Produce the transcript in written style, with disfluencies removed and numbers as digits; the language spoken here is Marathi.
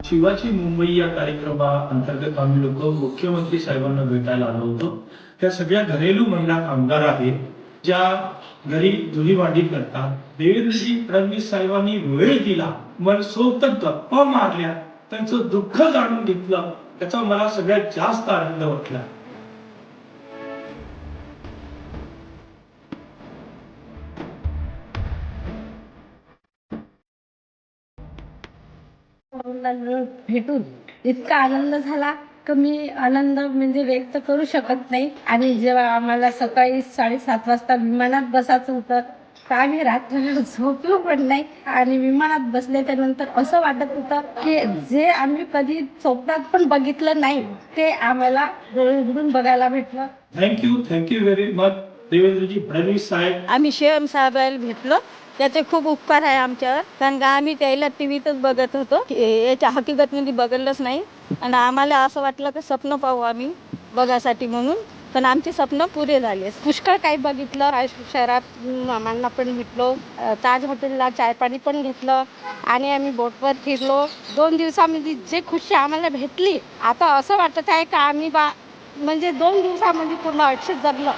शिवाची मुंबई या कार्यक्रमाअंतर्गत आम्ही लोक मुख्यमंत्री साहेबांना भेटायला आलो होतो. त्या सगळ्या घरेलू महिला कामगार आहेत ज्या घरी धुणी भांडी करतात. देवेंद्रजी फडणवीस साहेबांनी वेळ दिला, मनसोक्त गप्पा मारल्या, त्यांचं दुःख जाणून घेतलं, त्याचा मला सगळ्यात जास्त आनंद वाटला. भेटून इतका आनंद झाला की मी आनंद म्हणजे व्यक्त करू शकत नाही. आणि जेव्हा आम्हाला सकाळी 7:30 वाजता विमानात बसायचं होतं तर आम्ही रात्रभर झोपलो पण नाही. आणि विमानात बसल्याच्या नंतर असं वाटत होतं की जे आम्ही कधी स्वप्नात पण बघितलं नाही ते आम्हाला डोळे उघडून बघायला भेटलं. थँक्यू व्हेरी मच देवेंद्रजी फडणवीस साहेब. आम्ही सीएम साहेबाला भेटलो, त्याचे खूप उपकार आहे आमच्यावर. कारण का आम्ही त्याला टीव्हीतच बघत होतो, याच्या हकीकतमध्ये बघितलंच नाही. आणि आम्हाला असं वाटलं की स्वप्न पाहू आम्ही बघासाठी म्हणून, पण आमचे स्वप्न पुरे झाले. पुष्कळ काही बघितलं. शहरात मामांना पण भेटलो, ताज हॉटेलला चाय पाणी पण घेतलं आणि आम्ही बोटवर फिरलो. 2 दिवसामध्ये जे खुशी आम्हाला भेटली, आता असं वाटत आहे का आम्ही म्हणजे 2 दिवसामध्ये पूर्ण 800 जगलो.